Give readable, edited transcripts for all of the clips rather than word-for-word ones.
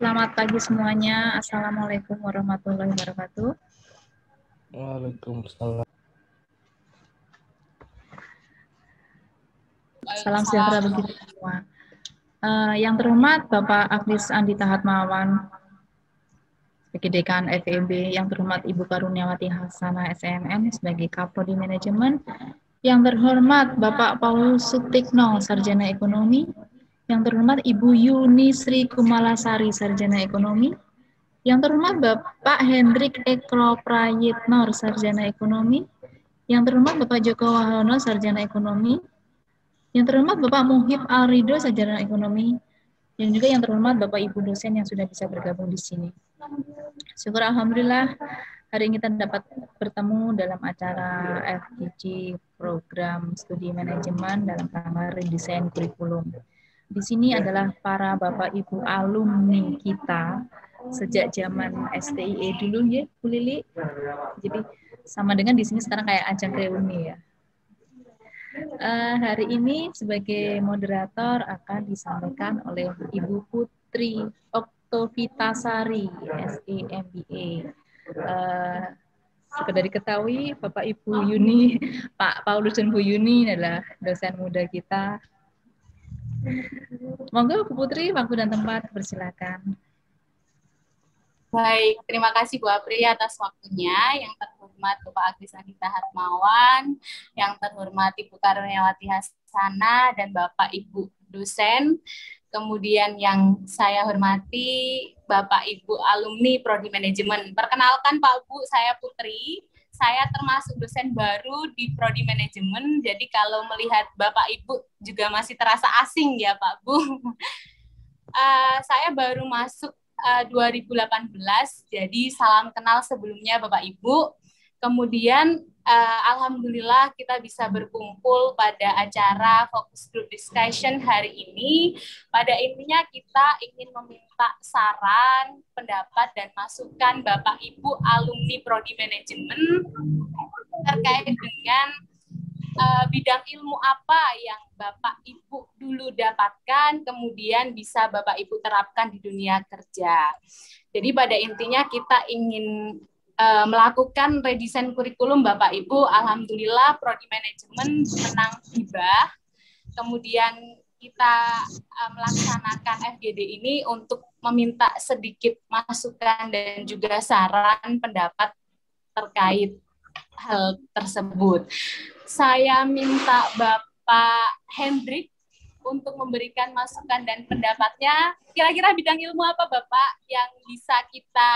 Selamat pagi semuanya. Assalamualaikum warahmatullahi wabarakatuh. Waalaikumsalam. Salam sejahtera bagi kita semua. Yang terhormat Bapak Agnis Andita Hatmawan sebagai Dekan FEB, yang terhormat Ibu Karuniawati Hasanah SMM sebagai Kaprodi Manajemen, yang terhormat Bapak Paulus Sutikno Sarjana Ekonomi, yang terhormat Ibu Yuni Sri Kumalasari Sarjana Ekonomi, yang terhormat Bapak Hendrik Ekro Prayitno Sarjana Ekonomi, yang terhormat Bapak Joko Wahono Sarjana Ekonomi, yang terhormat Bapak Muhib Alrido Sarjana Ekonomi, dan juga yang terhormat Bapak Ibu dosen yang sudah bisa bergabung di sini. Syukur alhamdulillah hari ini kita dapat bertemu dalam acara FGC Program Studi Manajemen dalam rangka redesain kurikulum. Di sini adalah para Bapak Ibu alumni kita sejak zaman STIE dulu ya, Bu Lili. Jadi sama dengan di sini sekarang kayak ajang reuni ya. Hari ini sebagai moderator akan disampaikan oleh Ibu Putri Oktovitasari, SEMBA. Sekedar diketahui, Bapak Ibu Yuni, Pak Paulus dan Bu Yuni adalah dosen muda kita. Monggo Bu Putri, waktu dan tempat, persilakan. Baik, terima kasih Bu Apri atas waktunya. Yang terhormat Bapak Agnis Andita Hatmawan, yang terhormat Ibu Karuniawati Hasanah, dan Bapak Ibu dosen. Kemudian yang saya hormati Bapak Ibu alumni Prodi Manajemen. Perkenalkan Pak Bu, saya Putri. Saya termasuk dosen baru di Prodi Manajemen. Jadi kalau melihat Bapak Ibu juga masih terasa asing ya Pak Bu. Saya baru masuk 2018, jadi salam kenal sebelumnya Bapak Ibu. Kemudian alhamdulillah kita bisa berkumpul pada acara Focus Group Discussion hari ini. Pada intinya kita ingin meminta saran, pendapat, dan masukan Bapak Ibu alumni Prodi Manajemen terkait dengan bidang ilmu apa yang Bapak Ibu dulu dapatkan, kemudian bisa Bapak Ibu terapkan di dunia kerja. Jadi pada intinya kita ingin melakukan redesain kurikulum Bapak Ibu. Alhamdulillah Prodi Manajemen menang hibah. Kemudian kita melaksanakan FGD ini untuk meminta sedikit masukan dan juga saran pendapat terkait hal tersebut. Saya minta Bapak Hendrik untuk memberikan masukan dan pendapatnya. Kira-kira bidang ilmu apa Bapak yang bisa kita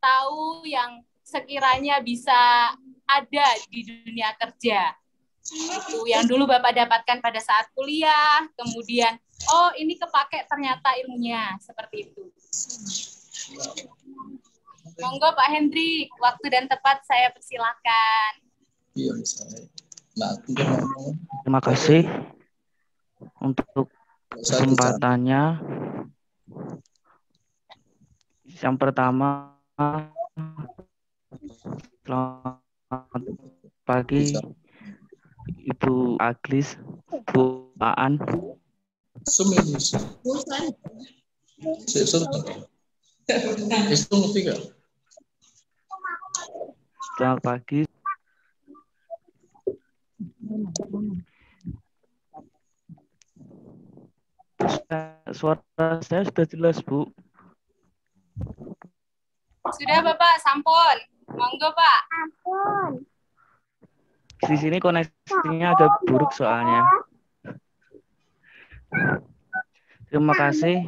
tahu yang sekiranya bisa ada di dunia kerja? Itu yang dulu Bapak dapatkan pada saat kuliah, kemudian oh ini kepake ternyata ilmunya, seperti itu. Monggo Pak Hendrik, waktu dan tempat saya persilakan. Iya, misalnya. Nah, Terima kasih untuk kesempatannya. Yang pertama, selamat pagi Ibu Aglis, Bu Aan. Selamat pagi. Suara saya sudah jelas, Bu. Sudah Bapak, sampun. Monggo Pak. Ampun. Di sini koneksinya agak buruk soalnya. Terima kasih.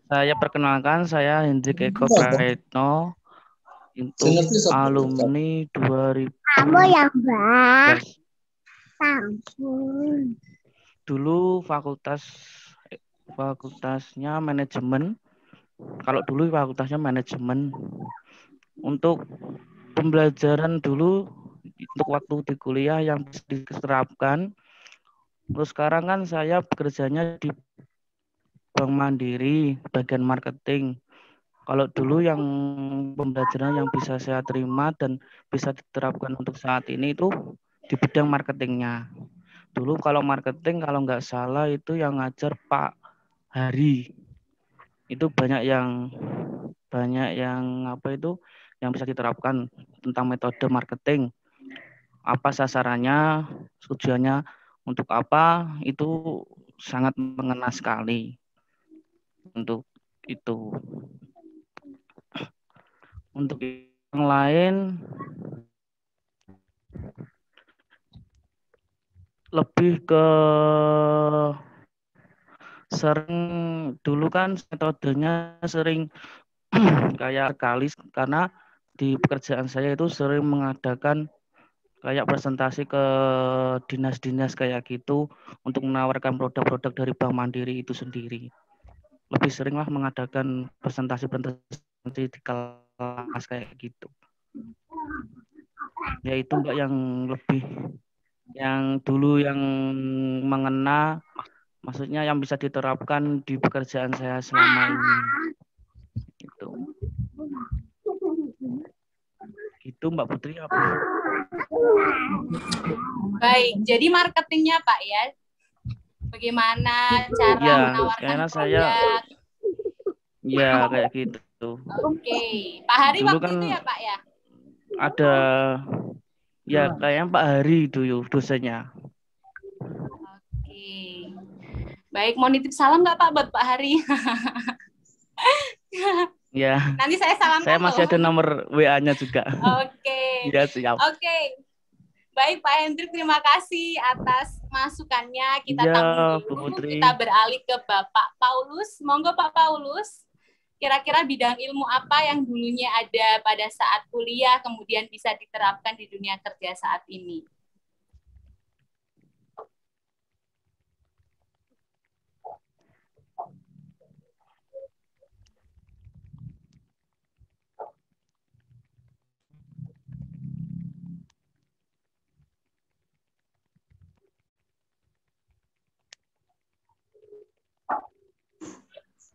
Saya perkenalkan, saya Hendrik Eko Prayitno, untuk alumni 2000. Kamu yang Mbak. Ampun. Dulu fakultasnya manajemen. Kalau dulu fakultasnya manajemen. Untuk pembelajaran dulu untuk waktu di kuliah yang diterapkan. Terus sekarang kan saya bekerjanya di Bank Mandiri, bagian marketing. Kalau dulu yang pembelajaran yang bisa saya terima dan bisa diterapkan untuk saat ini itu di bidang marketingnya. Dulu kalau marketing, kalau nggak salah itu yang ngajar Pak Hari. itu banyak yang apa itu yang bisa diterapkan tentang metode marketing. Apa sasarannya, tujuannya untuk apa, itu sangat mengena sekali untuk itu. Untuk yang lain lebih ke sering dulu kan metodenya sering kayak kali, karena di pekerjaan saya itu sering mengadakan kayak presentasi ke dinas-dinas kayak gitu untuk menawarkan produk-produk dari Bank Mandiri itu sendiri. Lebih seringlah mengadakan presentasi di kelas kayak gitu. Ya itu Mbak yang lebih, yang dulu yang mengena, maksudnya yang bisa diterapkan di pekerjaan saya selama ini. Itu. Itu Mbak Putri apa? Baik, jadi marketingnya Pak ya, bagaimana cara Ya, menawarkan karena produk? saya, ya kayak gitu. Oke, Pak Hari Dulu waktu kan itu ya Pak ya? ada, ya kayaknya Pak Hari itu dosennya. Oke, baik, mau nitip salam nggak Pak buat Pak Hari? Ya. Nanti saya salamkan. Saya masih ada nomor WA-nya juga. Oke. Ya, siap. Oke. Baik Pak Hendrik, terima kasih atas masukannya. Kita Ya, tampung Bu dulu, Putri. kita beralih ke Bapak Paulus. Monggo Pak Paulus. Kira-kira bidang ilmu apa yang dulunya ada pada saat kuliah, kemudian bisa diterapkan di dunia kerja saat ini?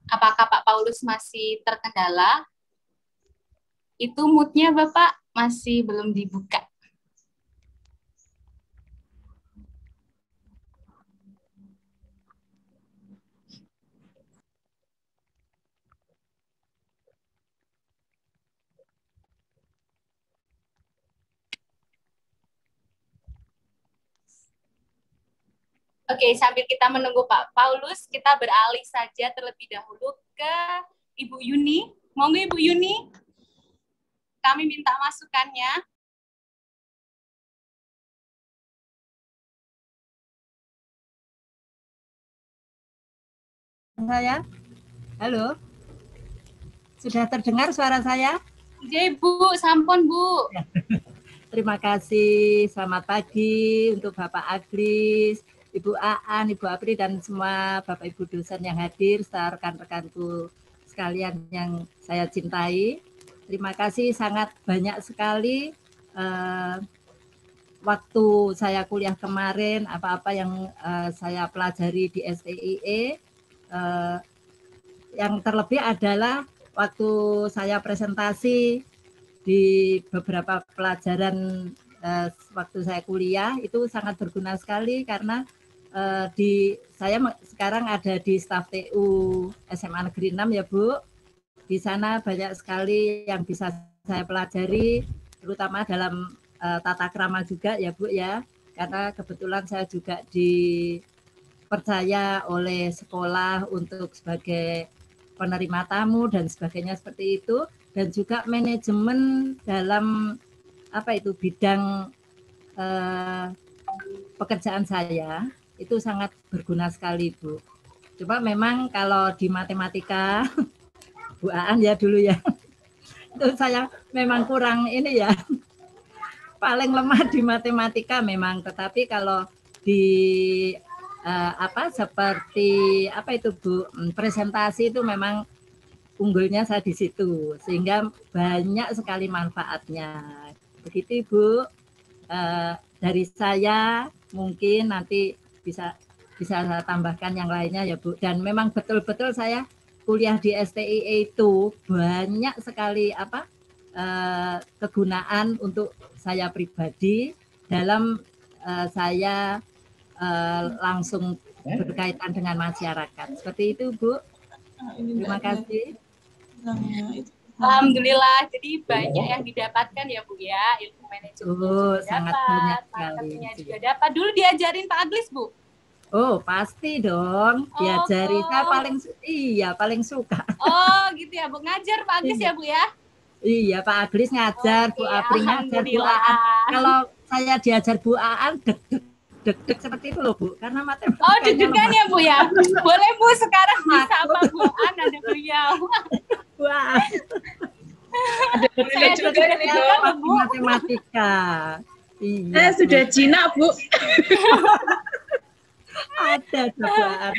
Apakah Pak Paulus masih terkendala? Itu mood-nya Bapak masih belum dibuka. Oke, sambil kita menunggu Pak Paulus, kita beralih saja terlebih dahulu ke Ibu Yuni. Monggo Ibu Yuni, kami minta masukannya. Saya, halo, sudah terdengar suara saya? Ya Bu, sampun Bu. Terima kasih, selamat pagi untuk Bapak Agris, Ibu Aan, Ibu Apri, dan semua Bapak Ibu dosen yang hadir, serta rekan-rekanku sekalian yang saya cintai. Terima kasih, sangat banyak sekali waktu saya kuliah kemarin, apa-apa yang saya pelajari di STIE. Yang terlebih adalah waktu saya presentasi di beberapa pelajaran waktu saya kuliah, itu sangat berguna sekali karena saya sekarang ada di staf TU SMA Negeri 6 ya Bu. Di sana banyak sekali yang bisa saya pelajari, terutama dalam tata krama juga ya Bu ya. Karena kebetulan saya juga dipercaya oleh sekolah untuk sebagai penerima tamu dan sebagainya seperti itu, dan juga manajemen dalam apa itu bidang pekerjaan saya itu sangat berguna sekali Bu. Coba memang kalau di matematika Bu Aan ya dulu ya, itu saya memang kurang ini ya, paling lemah di matematika memang. Tetapi kalau di seperti apa itu Bu, presentasi itu memang unggulnya saya di situ, sehingga banyak sekali manfaatnya. Begitu Bu, dari saya mungkin nanti bisa saya tambahkan yang lainnya ya Bu. Dan memang betul-betul saya kuliah di STIE itu banyak sekali kegunaan untuk saya pribadi dalam saya langsung berkaitan dengan masyarakat. Seperti itu Bu. Terima kasih. Alhamdulillah, jadi banyak yang didapatkan ya Bu ya, ilmu manajemen juga sangat dapat, banyak sekali. marketingnya juga dapat. Dulu diajarin Pak Aglis Bu? Oh pasti dong, diajari. Saya paling suka. Oh gitu ya Bu, ngajar Pak Aglis ya Bu ya? Iya Pak Aglis ngajar, Bu Apri ngajar, Bu Aan. Kalau saya diajar Bu Aan, deg-deg seperti itu loh Bu, karena matematika. Oh deg-degan ya Bu ya? Boleh Bu sekarang bisa apa Bu Aan, ada beliau. Wah. Saya juga Bu matematika. Iya. Saya sudah jinak Bu. Ada cobaan.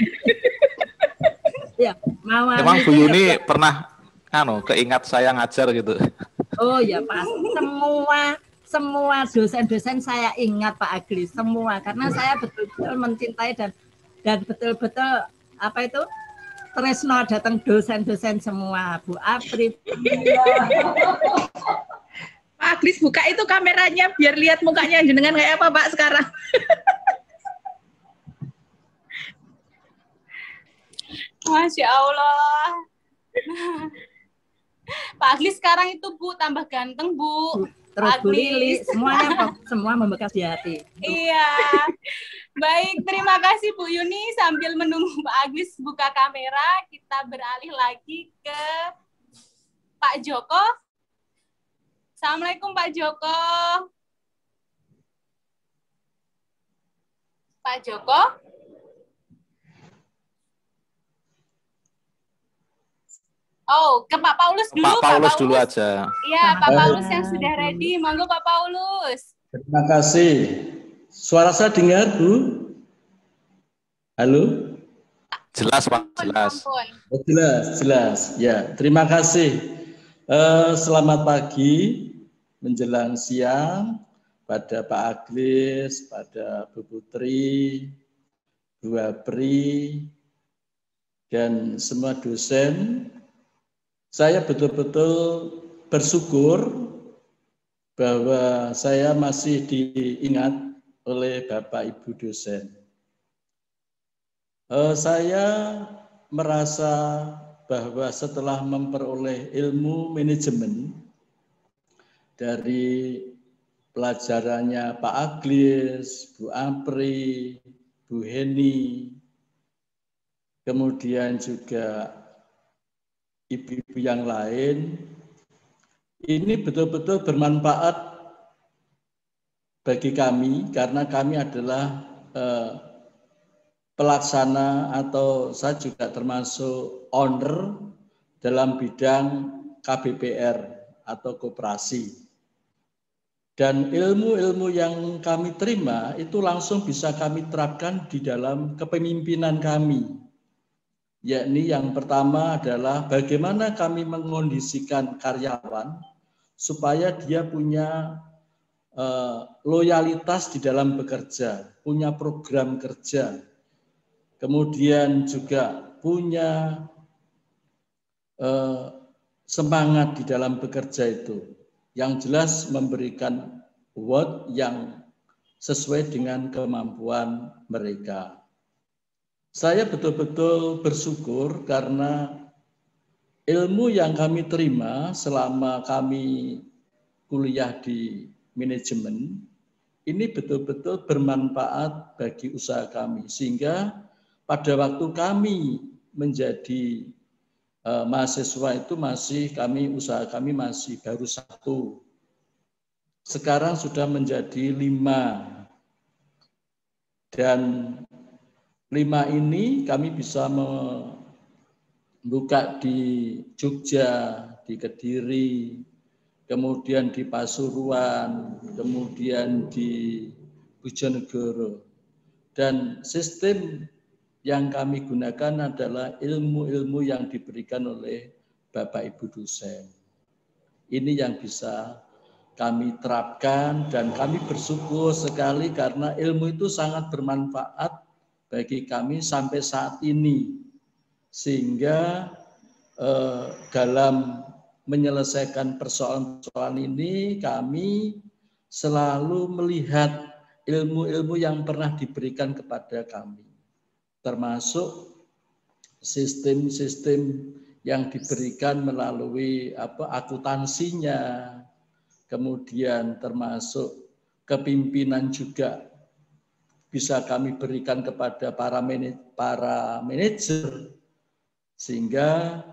Ya, mau Emang Bu Yuni pernah keingat saya ngajar gitu. Oh ya pasti semua dosen-dosen saya ingat Pak Aglis semua, karena saya betul-betul mencintai dan betul-betul apa itu tresno datang dosen-dosen semua, Bu Apri. Pak Aglis buka itu kameranya biar lihat mukanya jenengan kayak apa Pak sekarang. Masya Allah. Pak Aglis sekarang itu Bu tambah ganteng Bu. Terus Bu Lili, semuanya semua membekas di hati. Iya. Baik, terima kasih Bu Yuni. Sambil menunggu Pak Aglis buka kamera, kita beralih lagi ke Pak Joko. Assalamualaikum Pak Joko. Pak Joko. Oh, ke Pak Paulus dulu. Pak Paulus dulu aja. Iya, Pak Paulus yang sudah ready. Monggo Pak Paulus. Terima kasih. Suara saya dengar, Bu? Halo? Jelas, Pak. Jelas. Oh, jelas. Ya, terima kasih. Selamat pagi, menjelang siang, pada Pak Aglis, pada Bu Putri, Bu Apri, dan semua dosen. Saya betul-betul bersyukur bahwa saya masih diingat oleh Bapak Ibu dosen. Saya merasa bahwa setelah memperoleh ilmu manajemen dari pelajarannya Pak Aglis, Bu Apri, Bu Heni, kemudian juga ibu-ibu yang lain, ini betul-betul bermanfaat bagi kami karena kami adalah pelaksana atau saya juga termasuk owner dalam bidang KBPR atau koperasi. Dan ilmu-ilmu yang kami terima itu langsung bisa kami terapkan di dalam kepemimpinan kami. Yakni yang pertama adalah bagaimana kami mengondisikan karyawan supaya dia punya loyalitas di dalam bekerja, punya program kerja, kemudian juga punya semangat di dalam bekerja itu, yang jelas memberikan reward yang sesuai dengan kemampuan mereka. Saya betul-betul bersyukur karena ilmu yang kami terima selama kami kuliah di manajemen ini betul-betul bermanfaat bagi usaha kami. Sehingga pada waktu kami menjadi mahasiswa itu usaha kami masih baru 1. Sekarang sudah menjadi 5. Dan 5 ini kami bisa membuka di Jogja, di Kediri, kemudian di Pasuruan, kemudian di Bojonegoro. Dan sistem yang kami gunakan adalah ilmu-ilmu yang diberikan oleh Bapak Ibu dosen. Ini yang bisa kami terapkan dan kami bersyukur sekali karena ilmu itu sangat bermanfaat bagi kami sampai saat ini, sehingga dalam menyelesaikan persoalan-persoalan ini kami selalu melihat ilmu-ilmu yang pernah diberikan kepada kami, termasuk sistem-sistem yang diberikan melalui akuntansinya, kemudian termasuk kepimpinan juga bisa kami berikan kepada para manajer, sehingga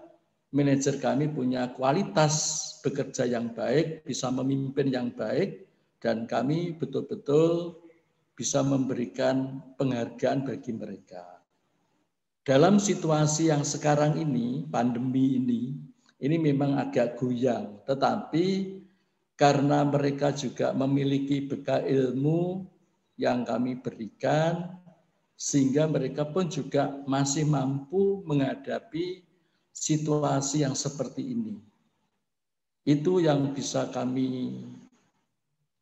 manajer kami punya kualitas bekerja yang baik, bisa memimpin yang baik, dan kami betul-betul bisa memberikan penghargaan bagi mereka. Dalam situasi yang sekarang ini, pandemi ini memang agak goyang, tetapi karena mereka juga memiliki bekal ilmu yang kami berikan, sehingga mereka pun juga masih mampu menghadapi situasi yang seperti ini. Itu yang bisa kami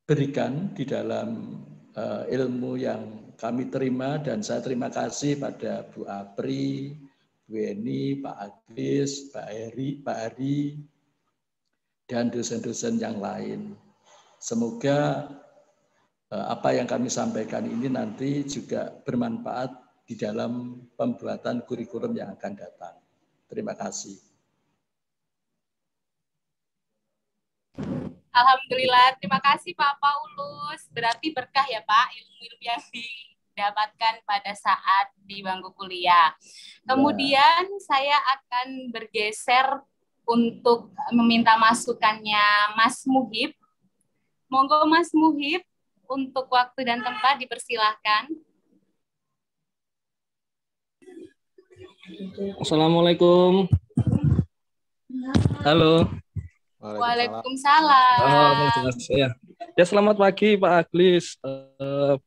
berikan di dalam ilmu yang kami terima, dan saya terima kasih pada Bu Apri, Bu Eni, Pak Agis, Pak Ari, dan dosen-dosen yang lain. Semoga apa yang kami sampaikan ini nanti juga bermanfaat di dalam pembuatan kurikulum yang akan datang. Terima kasih. Alhamdulillah, terima kasih Pak Paulus. Berarti berkah ya Pak ilmu-ilmu yang didapatkan pada saat di bangku kuliah. Kemudian saya akan bergeser untuk meminta masukannya Mas Muhib. Monggo Mas Muhib, untuk waktu dan tempat dipersilahkan. Assalamualaikum. Halo. Waalaikumsalam. Ya, selamat pagi Pak Aglis,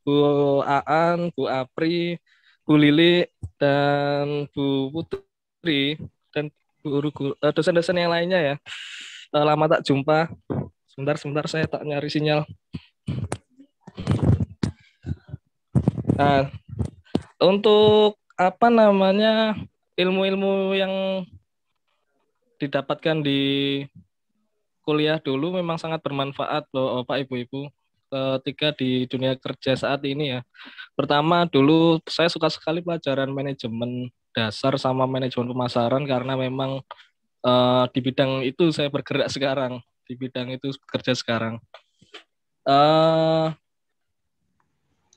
Bu Aan, Bu Apri, Bu Lili, dan Bu Putri, dan dosen-dosen yang lainnya ya. Lama tak jumpa. Sebentar saya tak nyari sinyal. Nah, untuk ilmu-ilmu yang didapatkan di kuliah dulu memang sangat bermanfaat loh Bapak Ibu-Ibu ketika di dunia kerja saat ini ya. Pertama dulu saya suka sekali pelajaran manajemen dasar sama manajemen pemasaran, karena memang di bidang itu saya bergerak sekarang, di bidang itu bekerja sekarang.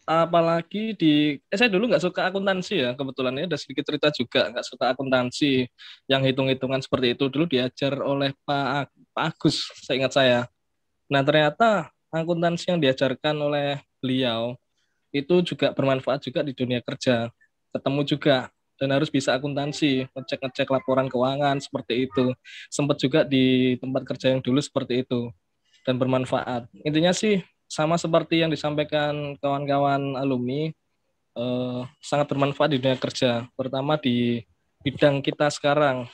Apalagi saya dulu nggak suka akuntansi ya, kebetulan ini ada sedikit cerita juga, nggak suka akuntansi yang hitung-hitungan seperti itu. Dulu diajar oleh Pak Agus, seingat saya. Nah ternyata akuntansi yang diajarkan oleh beliau itu juga bermanfaat juga di dunia kerja, ketemu juga, dan harus bisa akuntansi, ngecek laporan keuangan seperti itu. Sempat juga di tempat kerja yang dulu seperti itu, dan bermanfaat. Intinya sih sama seperti yang disampaikan kawan-kawan alumni, sangat bermanfaat di dunia kerja, terutama di bidang kita sekarang.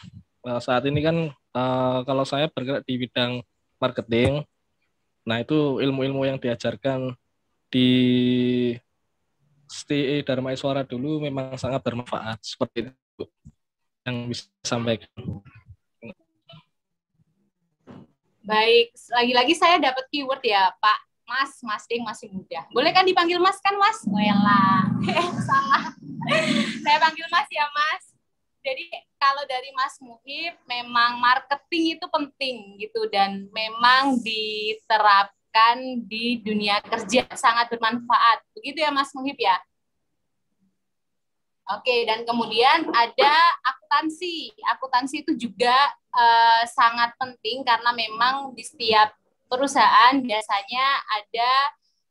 Saat ini kan kalau saya bergerak di bidang marketing, nah itu ilmu-ilmu yang diajarkan di STI Dharma Iswara dulu memang sangat bermanfaat, seperti itu yang bisa sampaikan. Baik, lagi-lagi saya dapat keyword ya Pak. Mas Ding masih muda. Boleh kan dipanggil Mas kan Mas? Oh yalah, salah. Saya panggil Mas ya Mas. Jadi kalau dari Mas Muhib, memang marketing itu penting gitu, dan memang diterapkan di dunia kerja, sangat bermanfaat. Begitu ya Mas Muhib ya? Oke, dan kemudian ada akuntansi. Akuntansi itu juga sangat penting, karena memang di setiap perusahaan biasanya ada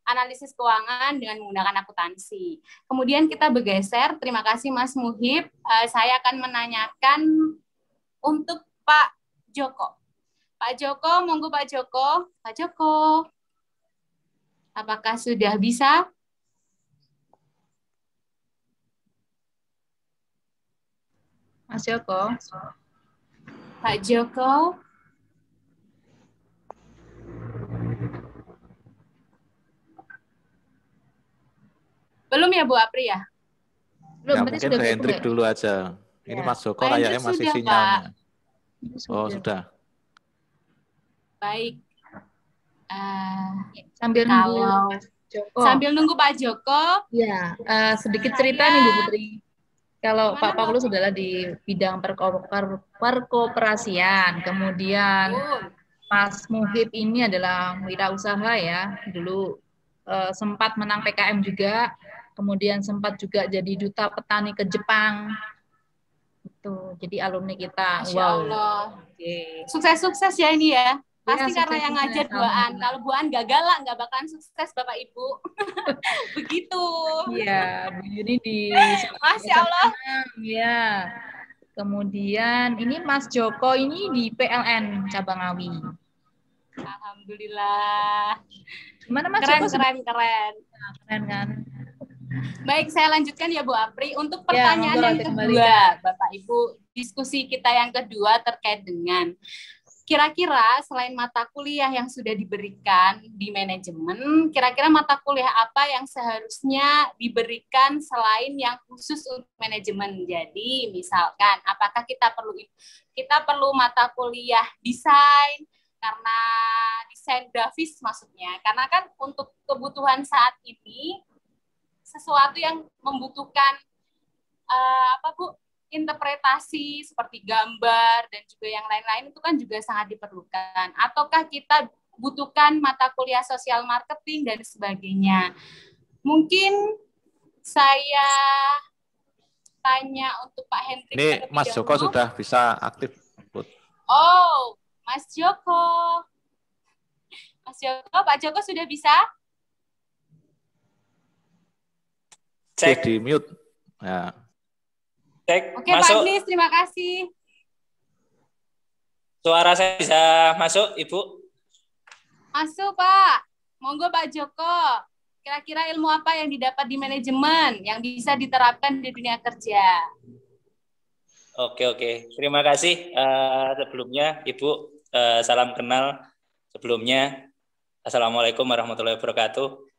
analisis keuangan dengan menggunakan akuntansi. Kemudian kita bergeser, terima kasih Mas Muhib. Saya akan menanyakan untuk Pak Joko. Pak Joko, monggo Pak Joko. Pak Joko, apakah sudah bisa? Mas Joko. Pak Joko. Belum ya Bu Apri ya? Belum, ya, mungkin ke Hendrik dulu aja. Ini ya. Mas Joko kayaknya masih sudah, sinyalnya. Pak. Oh, sudah. Baik. Sambil nunggu Pak Joko. Sambil nunggu Pak Joko. Ya, sedikit cerita nih Bu Putri. Kalau Pak Paulus adalah di bidang perkoperasian, kemudian Mas Muhib ini adalah wirausaha ya, dulu sempat menang PKM juga, kemudian sempat juga jadi duta petani ke Jepang. Itu, jadi alumni kita. Masya Allah. Sukses-sukses ya ini ya. Pasti ya, karena yang ngajar Buaan. Kalau Buaan gagal lah, nggak bakalan sukses Bapak Ibu. Begitu. Iya, Bu Yuni di Masya Allah. Iya. Kemudian ini Mas Joko ini di PLN Cabang Ngawi. Alhamdulillah. Gimana Mas keren, Joko? Keren kan? Baik, saya lanjutkan ya Bu Apri. Untuk pertanyaan yang kedua, Bapak Ibu, diskusi kita yang kedua terkait dengan kira-kira selain mata kuliah yang sudah diberikan di manajemen, kira-kira mata kuliah apa yang seharusnya diberikan selain yang khusus untuk manajemen? Jadi, misalkan, apakah kita perlu mata kuliah desain, karena desain grafis maksudnya, karena kan untuk kebutuhan saat ini sesuatu yang membutuhkan interpretasi seperti gambar dan juga yang lain-lain itu kan juga sangat diperlukan. Ataukah kita butuhkan mata kuliah sosial marketing dan sebagainya? Mungkin saya tanya untuk Pak Hendrik. Ini Mas Joko sudah bisa aktif. Oh, Mas Joko. Pak Joko sudah bisa? Cek di mute. Ya. Cek, oke, masuk. Pak Agnis, terima kasih. Suara saya bisa masuk, Ibu? Masuk, Pak. Monggo, Pak Joko. Kira-kira ilmu apa yang didapat di manajemen yang bisa diterapkan di dunia kerja? Oke. Terima kasih. Sebelumnya, Ibu, salam kenal. Sebelumnya, Assalamualaikum warahmatullahi wabarakatuh.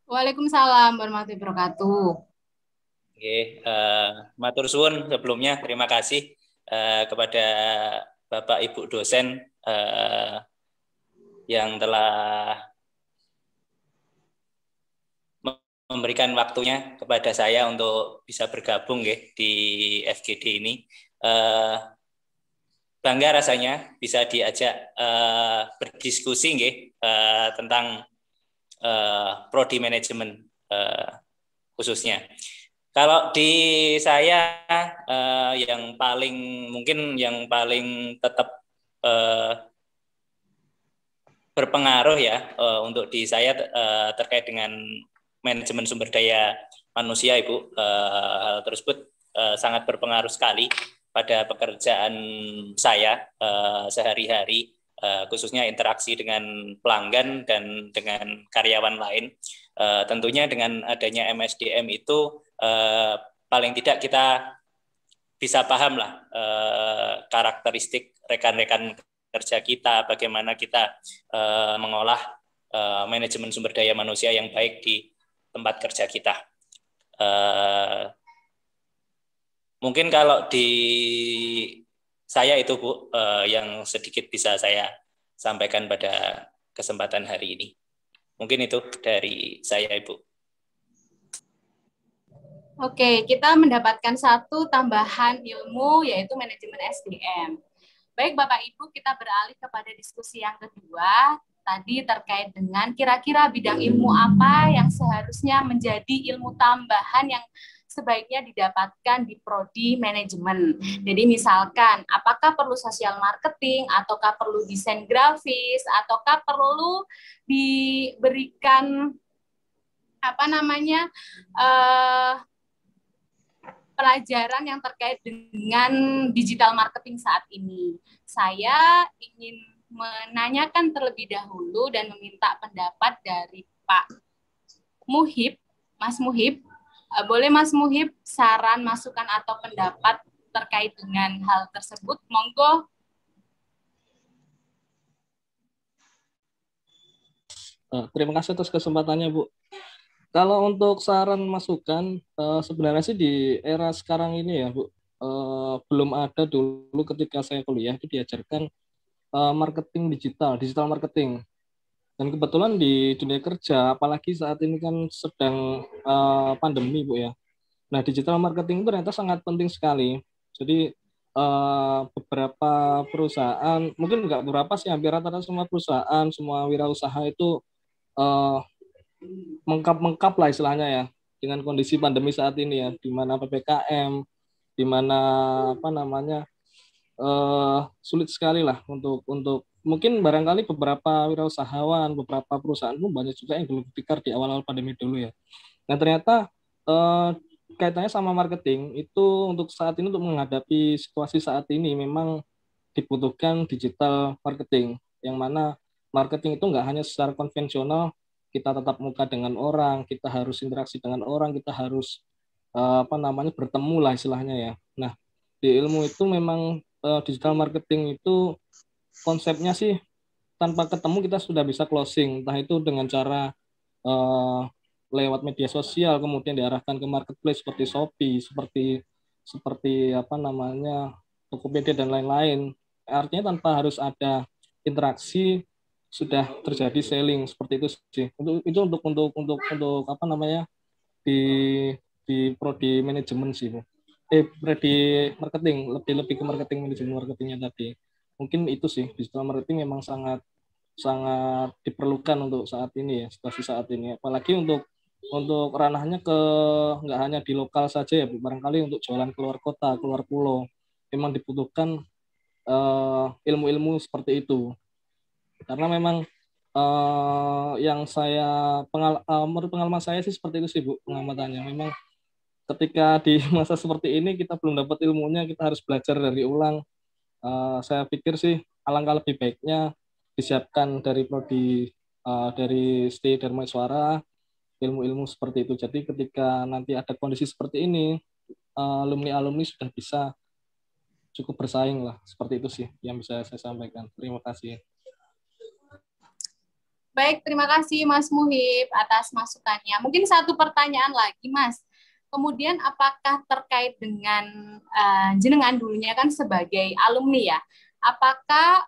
Waalaikumsalam warahmatullahi wabarakatuh. Oke, matur suwun sebelumnya, terima kasih kepada Bapak Ibu dosen yang telah memberikan waktunya kepada saya untuk bisa bergabung di FGD ini. Bangga rasanya bisa diajak berdiskusi tentang prodi manajemen khususnya. Kalau di saya yang paling tetap berpengaruh ya untuk di saya terkait dengan manajemen sumber daya manusia, Ibu, hal tersebut sangat berpengaruh sekali pada pekerjaan saya sehari-hari, khususnya interaksi dengan pelanggan dan dengan karyawan lain. Tentunya dengan adanya MSDM itu paling tidak kita bisa paham lah karakteristik rekan-rekan kerja kita, bagaimana kita mengolah manajemen sumber daya manusia yang baik di tempat kerja kita. Mungkin kalau di saya itu, Bu, yang sedikit bisa saya sampaikan pada kesempatan hari ini. Mungkin itu dari saya, Ibu. Oke, kita mendapatkan satu tambahan ilmu, yaitu manajemen SDM. Baik, Bapak Ibu, kita beralih kepada diskusi yang kedua, tadi terkait dengan kira-kira bidang ilmu apa yang seharusnya menjadi ilmu tambahan yang sebaiknya didapatkan di prodi manajemen. Jadi misalkan, apakah perlu sosial marketing, ataukah perlu desain grafis, ataukah perlu diberikan pelajaran yang terkait dengan digital marketing saat ini. Saya ingin menanyakan terlebih dahulu dan meminta pendapat dari Pak Muhib, Mas Muhib. Boleh Mas Muhib saran, masukan atau pendapat terkait dengan hal tersebut? Monggo. Terima kasih atas kesempatannya, Bu. Kalau untuk saran masukan, sebenarnya sih di era sekarang ini ya, Bu, belum ada dulu ketika saya kuliah itu diajarkan marketing digital marketing. Dan kebetulan di dunia kerja, apalagi saat ini kan sedang pandemi, Bu ya. Nah, digital marketing itu ternyata sangat penting sekali. Jadi beberapa perusahaan, mungkin nggak beberapa sih, hampir rata-rata semua perusahaan, semua wirausaha itu mengkap lah istilahnya ya, dengan kondisi pandemi saat ini ya, di mana PPKM, di mana apa namanya sulit sekali lah untuk mungkin barangkali beberapa wirausahawan, beberapa perusahaan pun banyak juga yang belum berpikir di awal-awal pandemi dulu ya. Nah ternyata kaitannya sama marketing itu untuk saat ini, untuk menghadapi situasi saat ini memang dibutuhkan digital marketing, yang mana marketing itu nggak hanya secara konvensional, kita tatap muka dengan orang, kita harus interaksi dengan orang, kita harus bertemu lah istilahnya ya. Nah di ilmu itu memang digital marketing itu konsepnya sih tanpa ketemu kita sudah bisa closing, entah itu dengan cara lewat media sosial, kemudian diarahkan ke marketplace seperti Shopee, seperti Tokopedia dan lain-lain. Artinya tanpa harus ada interaksi sudah terjadi selling, seperti itu sih. Untuk di prodi manajemen sih, Bu. Prodi marketing, lebih ke marketing, manajemen marketingnya tadi. Mungkin itu sih, digital marketing memang sangat diperlukan untuk saat ini ya, situasi saat ini. Apalagi untuk ranahnya nggak hanya di lokal saja ya, Bu. Barangkali untuk jualan keluar kota, keluar pulau, memang dibutuhkan ilmu-ilmu seperti itu. Karena memang yang menurut pengalaman saya sih seperti itu sih, Bu, pengamatannya. Memang ketika di masa seperti ini kita belum dapat ilmunya, kita harus belajar dari ulang. Saya pikir sih alangkah lebih baiknya disiapkan dari prodi dari SD Darmaeswara ilmu-ilmu seperti itu. Jadi ketika nanti ada kondisi seperti ini, alumni-alumni sudah bisa cukup bersaing lah. Seperti itu sih yang bisa saya sampaikan. Terima kasih. Baik, terima kasih Mas Muhib atas masukannya. Mungkin satu pertanyaan lagi, Mas. Kemudian apakah terkait dengan jenengan dulunya kan sebagai alumni ya, apakah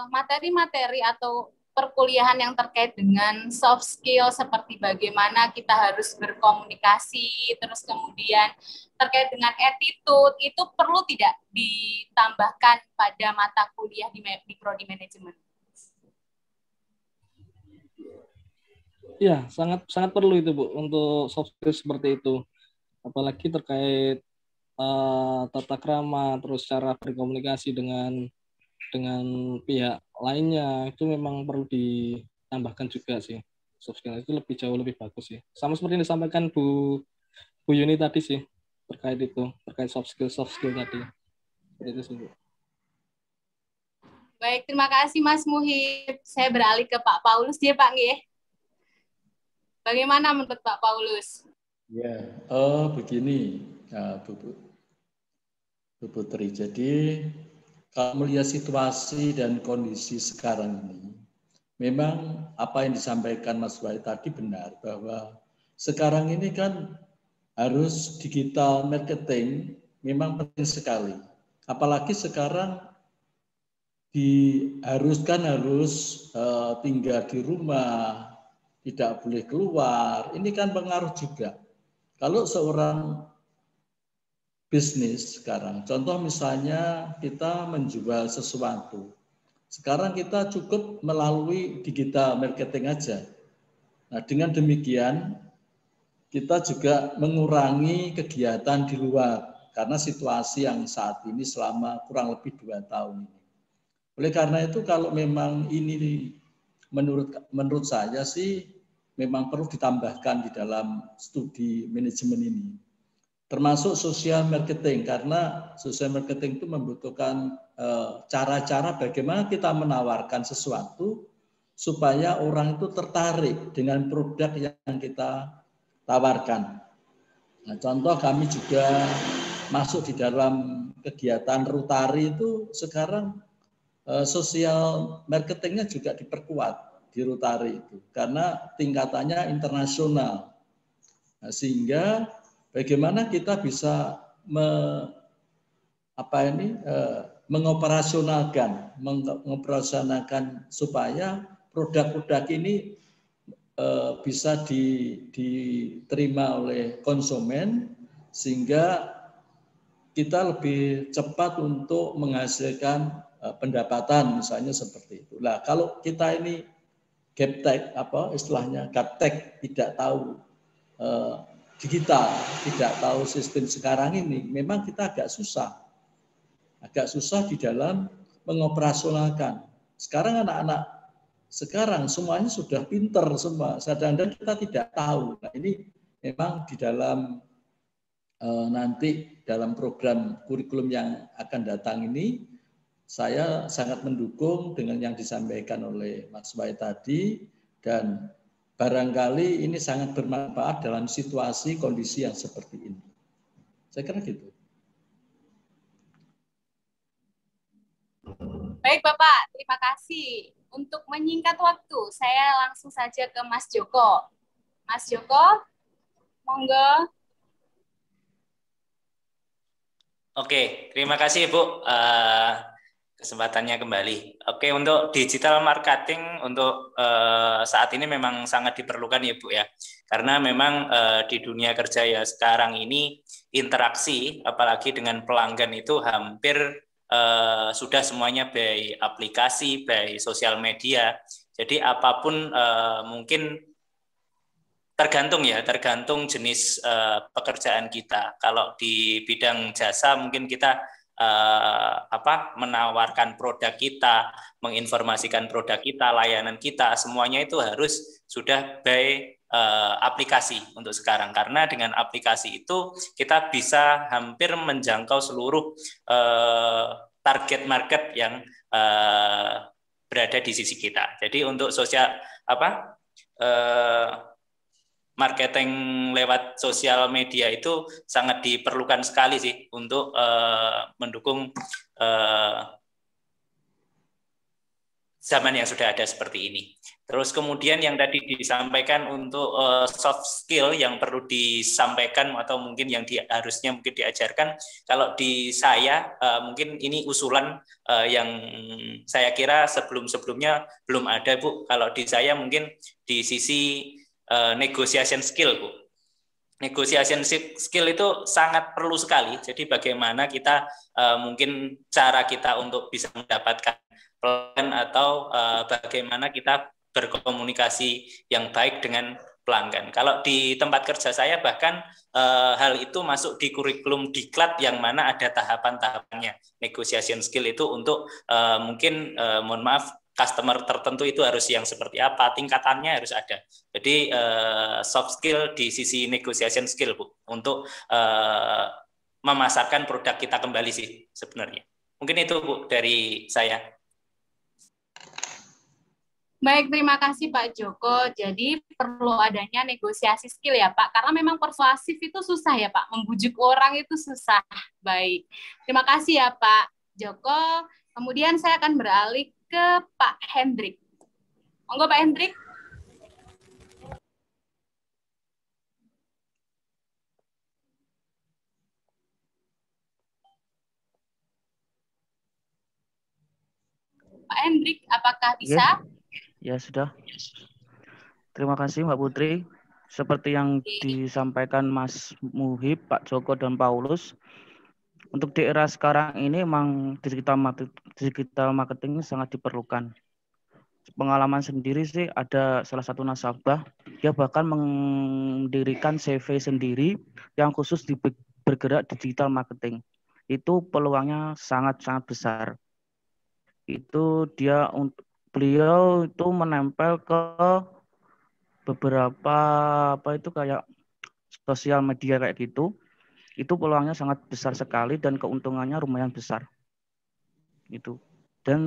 materi-materi atau perkuliahan yang terkait dengan soft skill seperti bagaimana kita harus berkomunikasi, terus kemudian terkait dengan attitude, itu perlu tidak ditambahkan pada mata kuliah di prodi manajemen? Ya, sangat perlu itu, Bu, untuk soft skill seperti itu. Apalagi terkait tata krama, terus cara berkomunikasi dengan pihak lainnya, itu memang perlu ditambahkan juga sih. Soft skill itu jauh lebih bagus sih. Sama seperti yang disampaikan Bu Yuni tadi sih, terkait soft skill tadi. Itu sih, Bu. Baik, terima kasih Mas Muhib. Saya beralih ke Pak Paulus ya, Pak nggih. Bagaimana menurut Pak Paulus? Ya, begini, Bu Putri. Jadi kalau melihat situasi dan kondisi sekarang ini, memang apa yang disampaikan Mas Wahid tadi benar, bahwa sekarang ini kan harus digital marketing memang penting sekali. Apalagi sekarang harus tinggal di rumah, tidak boleh keluar. Ini kan pengaruh juga. Kalau seorang bisnis sekarang, contoh misalnya kita menjual sesuatu, sekarang kita cukup melalui digital marketing aja. Nah, dengan demikian kita juga mengurangi kegiatan di luar karena situasi yang saat ini selama kurang lebih 2 tahun ini. Oleh karena itu kalau memang ini menurut saya sih memang perlu ditambahkan di dalam studi manajemen ini. Termasuk social marketing, karena social marketing itu membutuhkan cara-cara bagaimana kita menawarkan sesuatu supaya orang itu tertarik dengan produk yang kita tawarkan. Nah, contoh kami juga masuk di dalam kegiatan Rutari itu sekarang sosial marketingnya juga diperkuat di Rutari itu karena tingkatannya internasional. Nah, sehingga bagaimana kita bisa mengoperasionalkan supaya produk-produk ini bisa diterima oleh konsumen sehingga kita lebih cepat untuk menghasilkan pendapatan, misalnya seperti itu. Nah, kalau kita ini gaptek, istilahnya gaptek, tidak tahu digital, tidak tahu sistem sekarang ini, memang kita agak susah di dalam mengoperasionalkan. Sekarang anak-anak sekarang semuanya sudah pinter semua, sedangkan kita tidak tahu. Nah, ini memang di dalam nanti dalam program kurikulum yang akan datang ini, saya sangat mendukung dengan yang disampaikan oleh Mas Wai tadi, dan barangkali ini sangat bermanfaat dalam situasi kondisi yang seperti ini. Saya kira gitu. Baik Bapak, terima kasih. Untuk menyingkat waktu, saya langsung saja ke Mas Joko. Mas Joko, monggo. Oke, terima kasih Bu kesempatannya kembali. Oke, untuk digital marketing untuk saat ini memang sangat diperlukan ya Bu ya. Karena memang di dunia kerja ya sekarang ini interaksi apalagi dengan pelanggan itu hampir sudah semuanya by aplikasi, by sosial media. Jadi apapun mungkin tergantung jenis pekerjaan kita. Kalau di bidang jasa mungkin kita menawarkan produk kita, menginformasikan produk kita, layanan kita, semuanya itu harus sudah by aplikasi untuk sekarang. Karena dengan aplikasi itu kita bisa hampir menjangkau seluruh target market yang berada di sisi kita. Jadi untuk marketing lewat sosial media itu sangat diperlukan sekali sih untuk mendukung zaman yang sudah ada seperti ini. Terus kemudian yang tadi disampaikan untuk soft skill yang perlu disampaikan atau mungkin yang harusnya mungkin diajarkan, kalau di saya mungkin ini usulan yang saya kira sebelum-sebelumnya belum ada Bu. Kalau di saya mungkin di sisi negotiation skill Bu. Negotiation skill itu sangat perlu sekali. Jadi bagaimana kita mungkin cara kita untuk bisa mendapatkan pelanggan atau bagaimana kita berkomunikasi yang baik dengan pelanggan. Kalau di tempat kerja saya bahkan hal itu masuk di kurikulum diklat yang mana ada tahapan-tahapannya. Negotiation skill itu untuk mungkin mohon maaf customer tertentu itu harus yang seperti apa, tingkatannya harus ada. Jadi soft skill di sisi negotiation skill Bu untuk memasarkan produk kita kembali sih sebenarnya. Mungkin itu Bu dari saya. Baik, terima kasih Pak Joko. Jadi perlu adanya negosiasi skill ya Pak, karena memang persuasif itu susah ya Pak, membujuk orang itu susah. Baik, terima kasih ya Pak Joko. Kemudian saya akan beralih ke Pak Hendrik. Monggo Pak Hendrik. Pak Hendrik, apakah bisa? Ya, sudah. Terima kasih Mbak Putri. Seperti yang disampaikan Mas Muhib, Pak Joko, dan Paulus, untuk di era sekarang ini memang digital marketing sangat diperlukan. Pengalaman sendiri sih, ada salah satu nasabah, dia bahkan mendirikan CV sendiri yang khusus bergerak digital marketing. Itu peluangnya sangat-sangat besar. Itu beliau itu menempel ke beberapa kayak sosial media kayak gitu. Itu peluangnya sangat besar sekali dan keuntungannya lumayan besar. Itu. Dan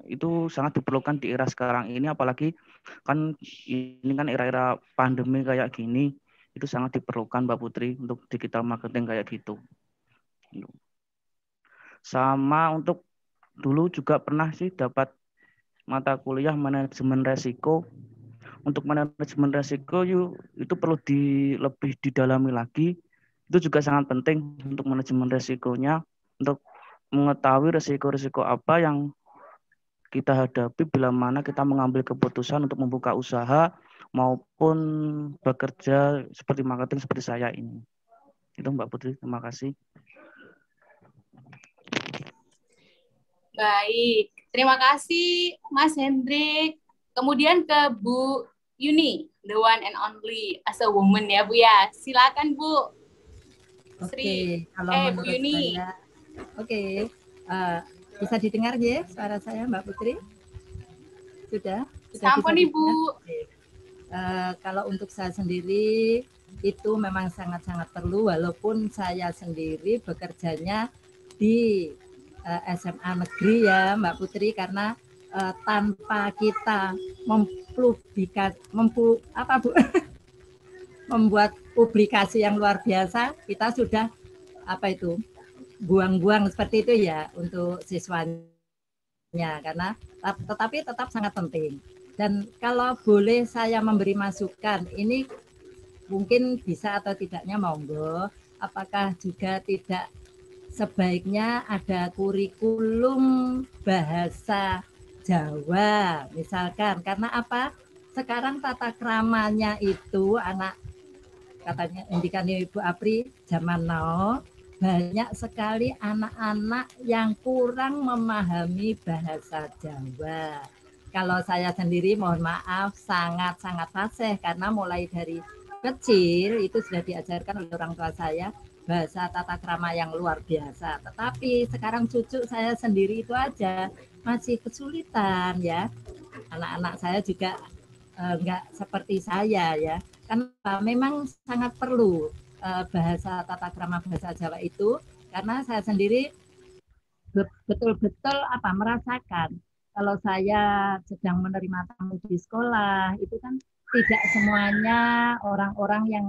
itu sangat diperlukan di era sekarang ini, apalagi kan ini kan era-era pandemi kayak gini, itu sangat diperlukan Mbak Putri untuk digital marketing kayak gitu. Sama untuk dulu juga pernah sih dapat mata kuliah manajemen resiko. Untuk manajemen resiko itu perlu lebih didalami lagi. Itu juga sangat penting untuk manajemen resikonya, untuk mengetahui resiko-resiko apa yang kita hadapi bila mana kita mengambil keputusan untuk membuka usaha maupun bekerja seperti marketing seperti saya ini. Itu Mbak Putri, terima kasih. Baik, terima kasih Mas Hendrik. Kemudian ke Bu Yuni, the one and only as a woman ya Bu ya. Silakan Bu. Oke, kalau Bu menurut Yuni. saya, bisa didengar ya suara saya Mbak Putri? Sudah Sampun bisa Ibu. Kalau untuk saya sendiri itu memang sangat-sangat perlu, walaupun saya sendiri bekerjanya di SMA negeri ya Mbak Putri, karena tanpa kita membuat publikasi yang luar biasa, kita sudah buang-buang seperti itu ya untuk siswanya, karena tetapi tetap sangat penting. Dan kalau boleh saya memberi masukan, ini mungkin bisa atau tidaknya monggo, apakah juga tidak sebaiknya ada kurikulum bahasa Jawa misalkan, karena apa? Sekarang tata kramanya itu anak, katanya indikan Ibu Apri, zaman now banyak sekali anak-anak yang kurang memahami bahasa Jawa. Kalau saya sendiri mohon maaf sangat-sangat fasih, karena mulai dari kecil itu sudah diajarkan oleh orang tua saya bahasa tata krama yang luar biasa. Tetapi sekarang cucu saya sendiri itu aja masih kesulitan ya. Anak-anak saya juga enggak seperti saya ya. Karena memang sangat perlu bahasa tata krama bahasa Jawa itu, karena saya sendiri betul-betul merasakan kalau saya sedang menerima tamu di sekolah itu kan tidak semuanya orang-orang yang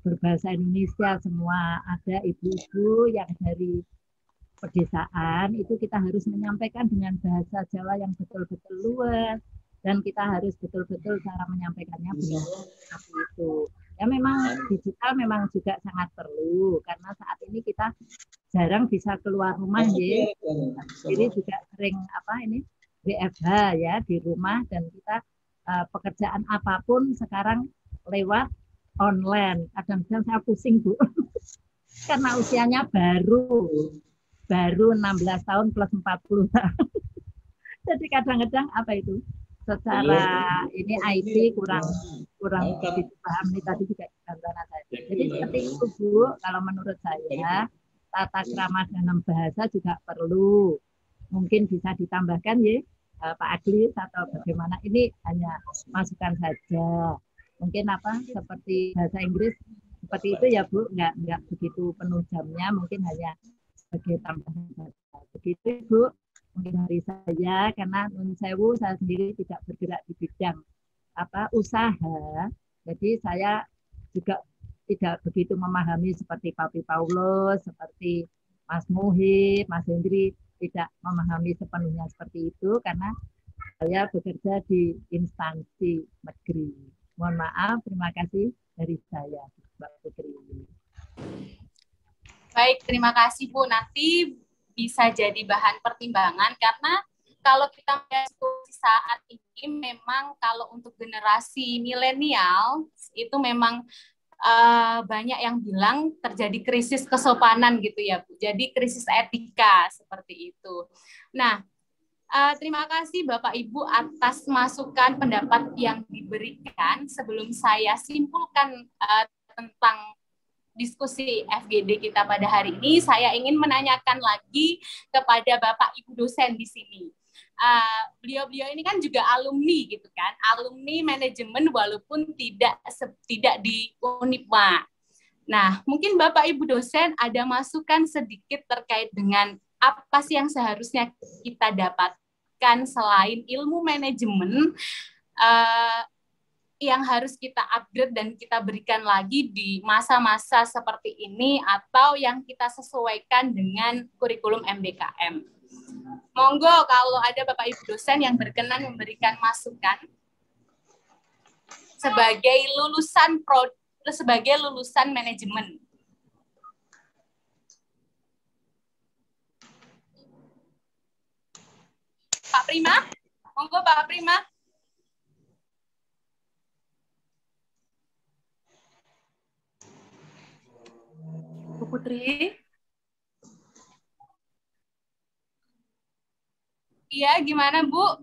berbahasa Indonesia semua, ada ibu-ibu yang dari pedesaan, itu kita harus menyampaikan dengan bahasa Jawa yang betul-betul luas, dan kita harus betul-betul cara menyampaikannya benar seperti itu. Ya memang digital memang juga sangat perlu, karena saat ini kita jarang bisa keluar rumah ya. Jadi juga sering WFH ya di rumah, dan kita pekerjaan apapun sekarang lewat online. Kadang-kadang saya pusing Bu, karena usianya baru 16 tahun plus 40 tahun. Jadi kadang-kadang secara ini IT kurang begitu paham. Ini tadi juga gambaran saya. Jadi seperti itu Bu, kalau menurut saya tata krama dalam bahasa juga perlu. Mungkin bisa ditambahkan ya Pak Aglis atau bagaimana, ini hanya masukan saja. Mungkin seperti bahasa Inggris seperti itu ya Bu, nggak begitu penuh jamnya, mungkin hanya sebagai tambahan saja. Begitu Bu mungkin dari saya, karena nun sewu saya sendiri tidak bergerak di bidang usaha, jadi saya juga tidak begitu memahami seperti Papi Paulus, seperti Mas Muhib, Mas Hendri, tidak memahami sepenuhnya seperti itu, karena saya bekerja di instansi negeri. Mohon maaf, terima kasih dari saya, Mbak Putri. Baik, terima kasih Bu. Nanti bisa jadi bahan pertimbangan, karena kalau kita melihat saat ini memang kalau untuk generasi milenial itu memang banyak yang bilang terjadi krisis kesopanan gitu ya Bu. Jadi krisis etika seperti itu. Nah, terima kasih Bapak Ibu atas masukan pendapat yang diberikan. Sebelum saya simpulkan tentang diskusi FGD kita pada hari ini, saya ingin menanyakan lagi kepada Bapak Ibu dosen di sini. Beliau-beliau ini kan juga alumni gitu kan, alumni manajemen walaupun tidak di Unipma. Nah, mungkin Bapak Ibu dosen ada masukan sedikit terkait dengan apa sih yang seharusnya kita dapatkan selain ilmu manajemen yang harus kita upgrade dan kita berikan lagi di masa-masa seperti ini, atau yang kita sesuaikan dengan kurikulum MBKM. Monggo kalau ada Bapak Ibu dosen yang berkenan memberikan masukan sebagai lulusan manajemen. Pak Prima, monggo Pak Prima. Putri. Iya, gimana Bu?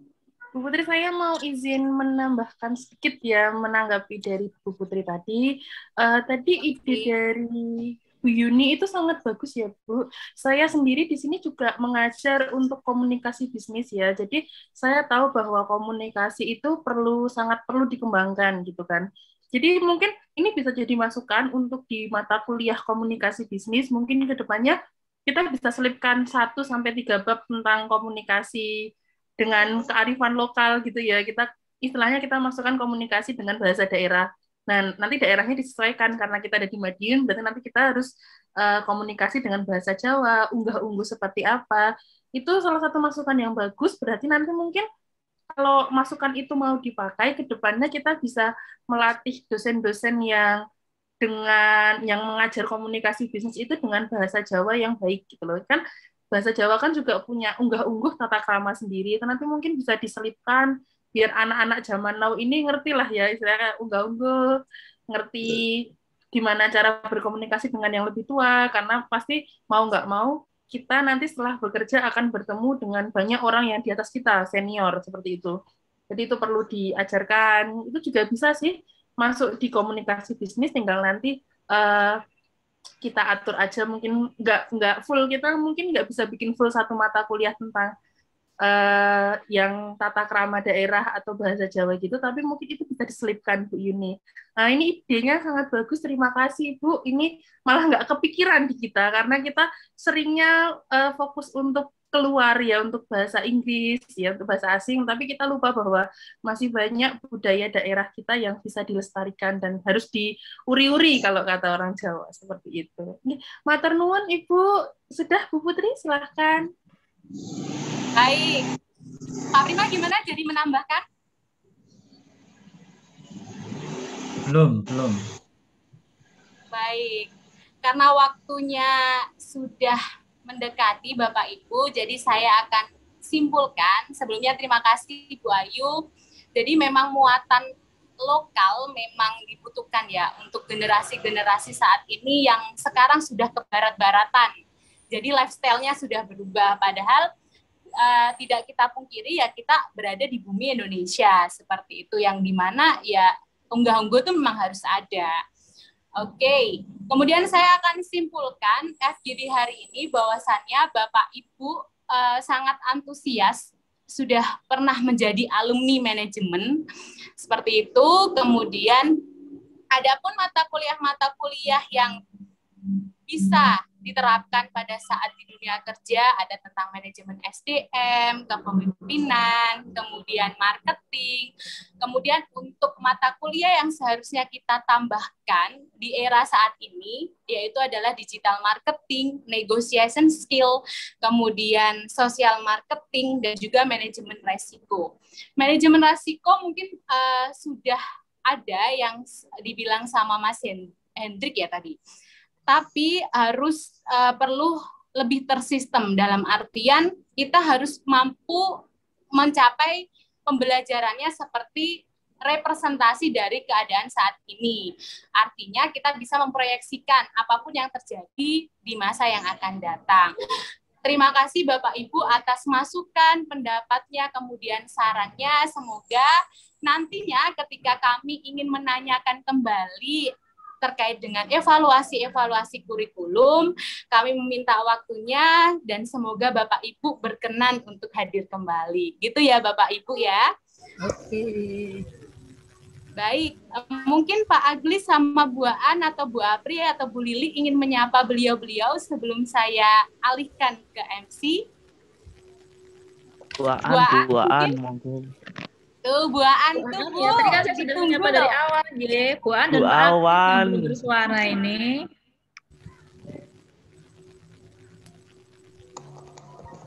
Bu Putri, saya mau izin menambahkan sedikit ya, menanggapi dari Bu Putri tadi. Tadi ide dari Bu Yuni itu sangat bagus ya, Bu. Saya sendiri di sini juga mengajar untuk komunikasi bisnis ya. Jadi saya tahu bahwa komunikasi itu sangat perlu dikembangkan gitu kan. Jadi mungkin ini bisa jadi masukan untuk di mata kuliah komunikasi bisnis. Mungkin ke depannya kita bisa selipkan 1-3 bab tentang komunikasi dengan kearifan lokal gitu ya. Istilahnya kita masukkan komunikasi dengan bahasa daerah. Nah, nanti daerahnya disesuaikan karena kita ada di Madiun, berarti nanti kita harus komunikasi dengan bahasa Jawa, unggah-ungguh seperti apa. Itu salah satu masukan yang bagus, berarti nanti mungkin kalau masukan itu mau dipakai, ke depannya kita bisa melatih dosen-dosen yang mengajar komunikasi bisnis itu dengan bahasa Jawa yang baik gitu loh. Kan bahasa Jawa kan juga punya unggah-ungguh tata krama sendiri, itu nanti mungkin bisa diselipkan biar anak-anak zaman now ini ngerti lah ya, istilahnya unggah-ungguh, ngerti gimana cara berkomunikasi dengan yang lebih tua, karena pasti mau nggak mau kita nanti setelah bekerja akan bertemu dengan banyak orang yang di atas kita, senior, seperti itu. Jadi itu perlu diajarkan, itu juga bisa sih masuk di komunikasi bisnis, tinggal nanti kita atur aja, mungkin nggak full, kita mungkin nggak bisa bikin full satu mata kuliah tentang yang tata krama daerah atau bahasa Jawa gitu, tapi mungkin itu bisa diselipkan Bu Yuni. Nah ini idenya sangat bagus, terima kasih Bu. Ini malah nggak kepikiran di kita karena kita seringnya fokus untuk keluar ya, untuk bahasa Inggris ya, untuk bahasa asing, tapi kita lupa bahwa masih banyak budaya daerah kita yang bisa dilestarikan dan harus diuri-uri kalau kata orang Jawa, seperti itu. Matur nuwun Ibu. Sudah Bu Putri, silahkan. Baik. Pak Prima gimana, jadi menambahkan? Belum. Baik. Karena waktunya sudah mendekati Bapak Ibu, jadi saya akan simpulkan. Sebelumnya terima kasih Bu Ayu. Jadi memang muatan lokal memang dibutuhkan ya untuk generasi-generasi saat ini yang sekarang sudah ke barat-baratan. Jadi lifestyle-nya sudah berubah, padahal tidak kita pungkiri ya kita berada di bumi Indonesia seperti itu, yang dimana ya unggah-ungguh itu memang harus ada. Oke, kemudian saya akan simpulkan FGD hari ini bahwasannya Bapak Ibu sangat antusias, sudah pernah menjadi alumni manajemen, seperti itu. Kemudian adapun mata kuliah yang bisa diterapkan pada saat di dunia kerja, ada tentang manajemen SDM, kepemimpinan, kemudian marketing, kemudian untuk mata kuliah yang seharusnya kita tambahkan di era saat ini, yaitu adalah digital marketing, negotiation skill, kemudian social marketing, dan juga manajemen resiko. Manajemen resiko mungkin sudah ada yang dibilang sama Mas Hendrik ya tadi, tapi harus perlu lebih tersistem, dalam artian kita harus mampu mencapai pembelajarannya seperti representasi dari keadaan saat ini. Artinya kita bisa memproyeksikan apapun yang terjadi di masa yang akan datang. Terima kasih Bapak Ibu atas masukan, pendapatnya, kemudian sarannya. Semoga nantinya ketika kami ingin menanyakan kembali terkait dengan evaluasi kurikulum, kami meminta waktunya dan semoga Bapak Ibu berkenan untuk hadir kembali. Gitu ya Bapak Ibu ya. Oke. Baik, mungkin Pak Aglis sama Bu Aan atau Bu Apri atau Bu Lili ingin menyapa beliau-beliau sebelum saya alihkan ke MC. Bu Aan monggo. Tuh, Bu Aan tuh, Bu. Ya, tadi kan saya sudah menyapa dari awal, ya. Bu Aan dan Bu Awan yang bersuara ini.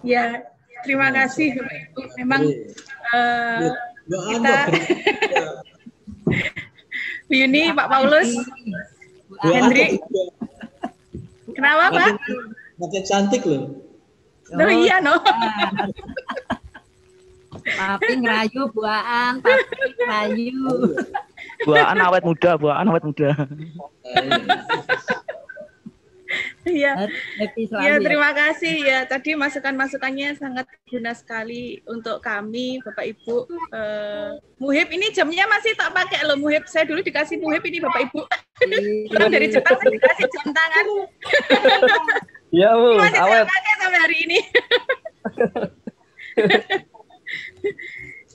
Ya, terima kasih Bapak Ibu. Memang kita Bu Yuni, Pak Paulus, Bu Hendrik. Kenapa, Pak? Makin cantik loh. Oh iya, no. Papi ngerayu, Bu Aan, Papi ngerayu. Bu Aan awet muda, Bu Aan awet muda. Iya. Happy selalu Ya, ya. terima kasih ya. Tadi masukan-masukannya sangat guna sekali untuk kami, Bapak Ibu. Muhib ini jamnya masih tak pakai loh, Muhib. Saya dulu dikasih Muhib ini, Bapak Ibu. Pulang dari Jepang saya dikasih jam tangan. Iya, Bu. Masih Awet. saya pakai sampai hari ini.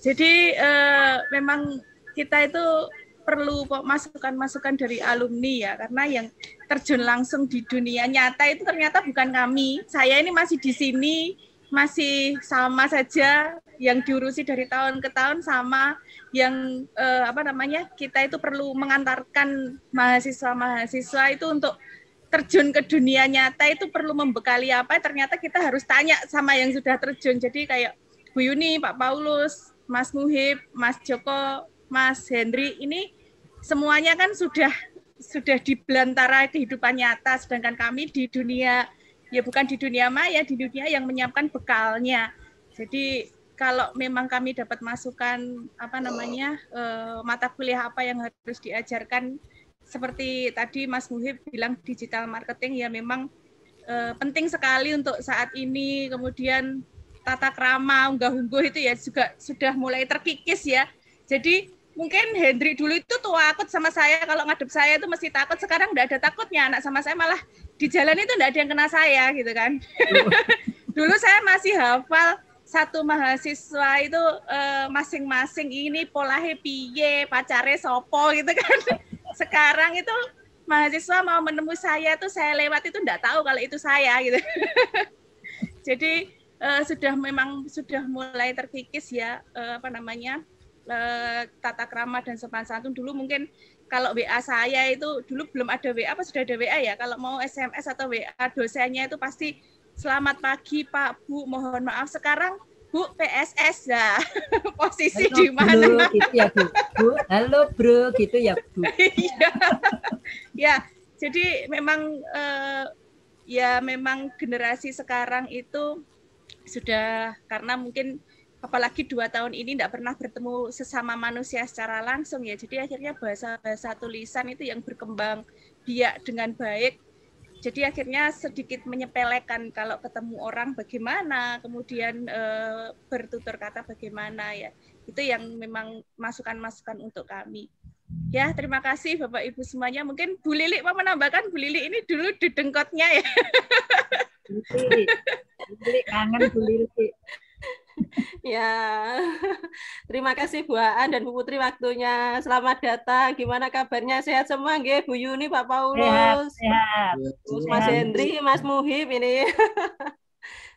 Jadi memang kita itu perlu masukan-masukan dari alumni ya, karena yang terjun langsung di dunia nyata itu ternyata bukan kami. Saya ini masih di sini, masih sama saja, yang diurusi dari tahun ke tahun sama, yang kita itu perlu mengantarkan mahasiswa-mahasiswa itu untuk terjun ke dunia nyata itu perlu membekali apa, ternyata kita harus tanya sama yang sudah terjun. Jadi kayak Bu Yuni, Pak Paulus, Mas Muhib, Mas Joko, Mas Hendri, ini semuanya kan sudah di belantara kehidupan nyata, sedangkan kami di dunia, ya bukan di dunia maya, di dunia yang menyiapkan bekalnya. Jadi kalau memang kami dapat masukan mata kuliah apa yang harus diajarkan, seperti tadi Mas Muhib bilang digital marketing, ya memang penting sekali untuk saat ini. Kemudian tata krama, unggah-ungguh itu ya juga sudah mulai terkikis ya. Jadi mungkin Hendri dulu itu takut sama saya, kalau ngadep saya itu mesti takut. Sekarang enggak ada takutnya, anak sama saya malah di jalan itu enggak ada yang kena saya gitu kan. Dulu saya masih hafal satu mahasiswa itu masing-masing ini polahe piye, pacare sopo gitu kan. Sekarang itu mahasiswa mau menemui saya tuh, saya lewat itu enggak tahu kalau itu saya gitu. Jadi sudah mulai terkikis ya tata krama dan sopan santun. Dulu mungkin kalau WA saya itu dulu belum ada WA, apa sudah ada WA ya? Kalau mau SMS atau WA dosennya itu pasti selamat pagi Pak, Bu, mohon maaf sekarang Bu PSS ya. Posisi di mana? Gitu ya, Bu. Halo Bro, gitu ya, Bu. Ya, jadi memang memang generasi sekarang itu sudah, karena mungkin apalagi 2 tahun ini tidak pernah bertemu sesama manusia secara langsung ya, jadi akhirnya bahasa tulisan itu yang berkembang biak dengan baik. Jadi akhirnya sedikit menyepelekan kalau ketemu orang bagaimana, kemudian bertutur kata bagaimana ya. Itu yang memang masukan-masukan untuk kami. Ya, terima kasih Bapak Ibu semuanya. Mungkin Bu Lili mau menambahkan, Bu Lili ini dulu didengkotnya ya. Bu Lili kangen Bu Lili. Ya, terima kasih Bu Aan dan Bu Putri waktunya. Selamat datang. Gimana kabarnya? Sehat semua nggih, Bu Yuni, Pak Paulus, sehat. Terus Mas Hendri, Mas Muhib ini.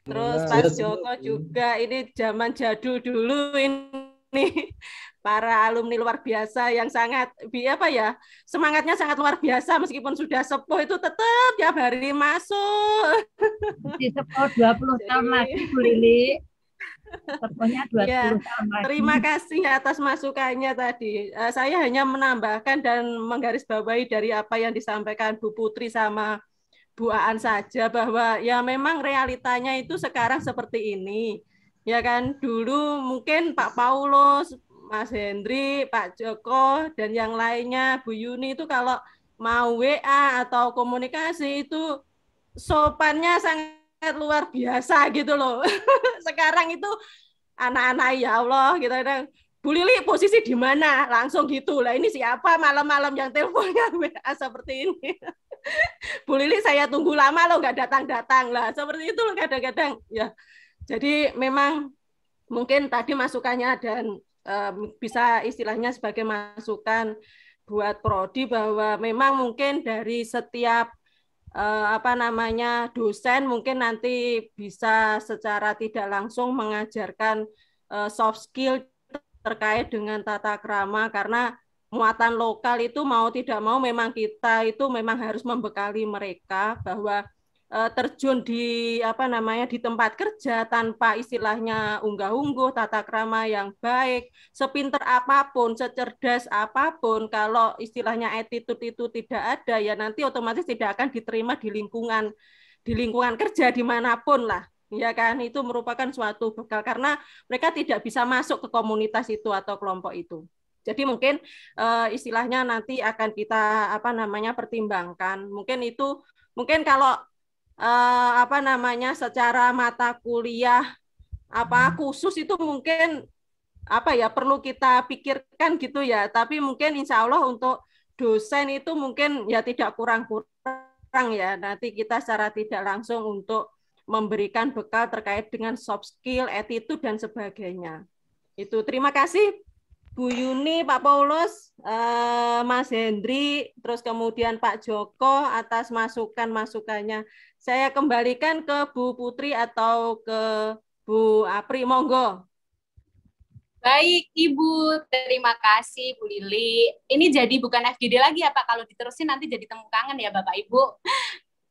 Terus Mas Joko juga. Ini zaman jadul dulu ini. Para alumni luar biasa yang sangat semangatnya sangat luar biasa, meskipun sudah sepuh itu tetap tiap hari masuk. Di sepuh 20 tahun lagi Bu Lili. Sepuhnya 20 ya, tahun lagi. Terima kasih atas masukannya tadi. Saya hanya menambahkan dan menggarisbawahi dari apa yang disampaikan Bu Putri sama Bu Aan saja, bahwa ya memang realitanya itu sekarang seperti ini. Ya kan, dulu mungkin Pak Paulus, Mas Hendri, Pak Joko, dan yang lainnya, Bu Yuni itu kalau mau WA atau komunikasi itu sopannya sangat luar biasa gitu loh. Sekarang itu anak-anak ya Allah gitu, Bu Lili posisi di mana? Langsung gitu lah. Ini siapa malam-malam yang teleponnya WA seperti ini? Bu Lili saya tunggu lama loh, nggak datang-datang lah. Seperti itu loh kadang-kadang. Ya, jadi memang mungkin tadi masukannya dan bisa istilahnya sebagai masukan buat prodi, bahwa memang mungkin dari setiap dosen mungkin nanti bisa secara tidak langsung mengajarkan soft skill terkait dengan tata krama, karena muatan lokal itu mau tidak mau memang kita itu memang harus membekali mereka bahwa terjun di di tempat kerja tanpa istilahnya unggah-ungguh tata krama yang baik, sepinter apapun, secerdas apapun, kalau istilahnya attitude itu tidak ada, ya nanti otomatis tidak akan diterima di lingkungan kerja dimanapun lah, ya kan. Itu merupakan suatu bekal karena mereka tidak bisa masuk ke komunitas itu atau kelompok itu. Jadi mungkin istilahnya nanti akan kita pertimbangkan. Mungkin kalau secara mata kuliah khusus itu mungkin perlu kita pikirkan gitu ya. Tapi mungkin insya Allah untuk dosen itu mungkin ya tidak kurang ya. Nanti kita secara tidak langsung untuk memberikan bekal terkait dengan soft skill, attitude dan sebagainya. Itu terima kasih Bu Yuni, Pak Paulus, Mas Hendri, terus kemudian Pak Joko atas masukannya. Saya kembalikan ke Bu Putri atau ke Bu Apri, monggo. Baik, Ibu. Terima kasih, Bu Lili. Ini jadi bukan FGD lagi ya, Pak? Kalau diterusin nanti jadi temu kangen ya, Bapak Ibu.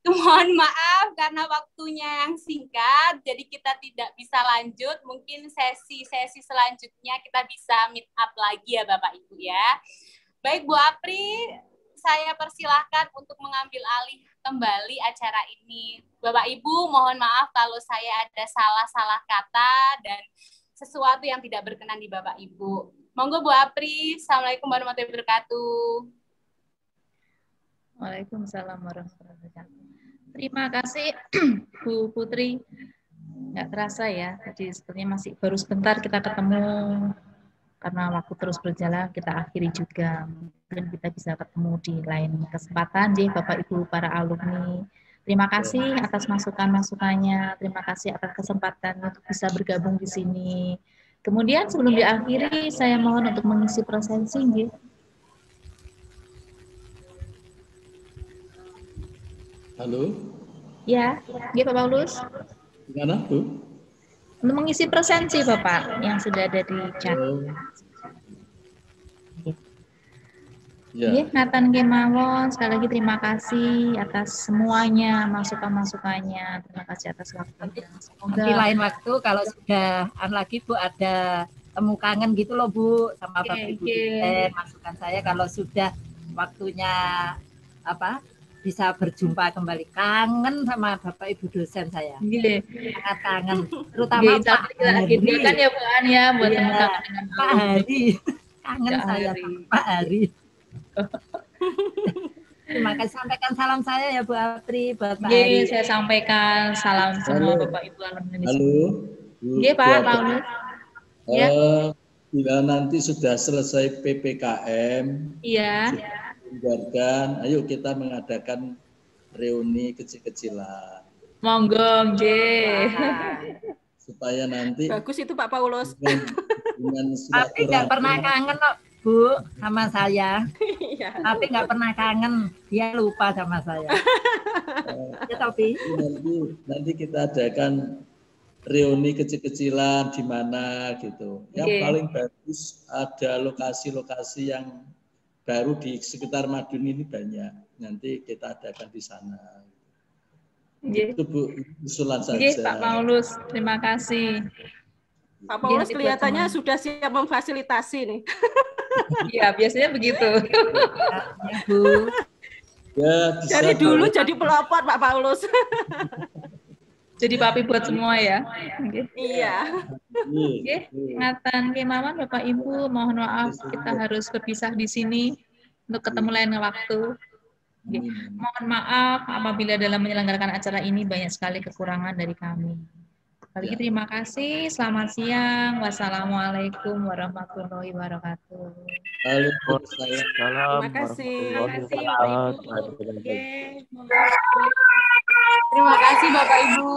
Mohon maaf karena waktunya yang singkat, jadi kita tidak bisa lanjut. Mungkin sesi-sesi selanjutnya kita bisa meet up lagi ya, Bapak Ibu ya. Baik, Bu Apri, saya persilahkan untuk mengambil alih kembali acara ini. Bapak Ibu, mohon maaf kalau saya ada salah-salah kata dan sesuatu yang tidak berkenan di Bapak Ibu. Monggo Bu Apri. Assalamualaikum warahmatullahi wabarakatuh. Waalaikumsalam warahmatullahi wabarakatuh. Terima kasih Bu Putri. Nggak terasa ya, jadi sepertinya masih baru sebentar kita ketemu. Karena waktu terus berjalan, kita akhiri juga. Mungkin kita bisa ketemu di lain kesempatan, Bapak Ibu para alumni. Terima kasih atas masukan-masukannya. Terima kasih atas kesempatan untuk bisa bergabung di sini. Kemudian sebelum diakhiri, saya mohon untuk mengisi presensi. Halo? Ya, Pak Paulus. Gimana, Bu? Untuk mengisi presensi, Bapak, yang sudah ada di chat. Ya. Nathan Kemawon, sekali lagi terima kasih atas semuanya, masukan-masukannya. Terima kasih atas waktunya. Nanti lain waktu kalau sudah lagi Bu ada temu kangen gitu loh Bu sama Bapak Ibu dosen, masukan saya kalau sudah waktunya bisa berjumpa kembali, kangen sama Bapak Ibu dosen saya. Sangat kangen, terutama Pak Hari. Kan ya Bu An ya buat temu kangen dengan Pak Hari. Kangen saya sama Pak Hari. Terima kasih, sampaikan salam saya ya Bu Apri buat Pak Hari. Saya sampaikan salam semua Bapak Ibu alumni. Halo. Pak Paulus. Ya. Bila nanti sudah selesai PPKM, ayo kita mengadakan reuni kecil-kecilan. Monggo, supaya nanti bagus itu Pak Paulus. Tapi nggak pernah kangen kok Bu sama saya. Tapi nggak pernah kangen, dia lupa sama saya. Ya Topi. Nanti kita adakan reuni kecil-kecilan di mana gitu. Yang paling bagus ada lokasi-lokasi yang baru di sekitar Madun ini banyak. Nanti kita adakan di sana. Itu Bu, usulan saja. Pak Paulus, terima kasih. Pak Paulus kelihatannya sudah siap memfasilitasi nih. Iya, biasanya begitu. Bu. Ya, dari dulu jadi pelopor Pak Paulus. Jadi papi buat semua ya. Iya. Nathan Kemawan, Bapak Ibu, mohon maaf kita harus berpisah di sini untuk ketemu lain waktu. Mohon maaf apabila dalam menyelenggarakan acara ini banyak sekali kekurangan dari kami. Lagi terima kasih. Selamat siang. Wassalamualaikum warahmatullahi wabarakatuh. Waalaikumsalam. Terima kasih. Terima kasih Bapak Ibu.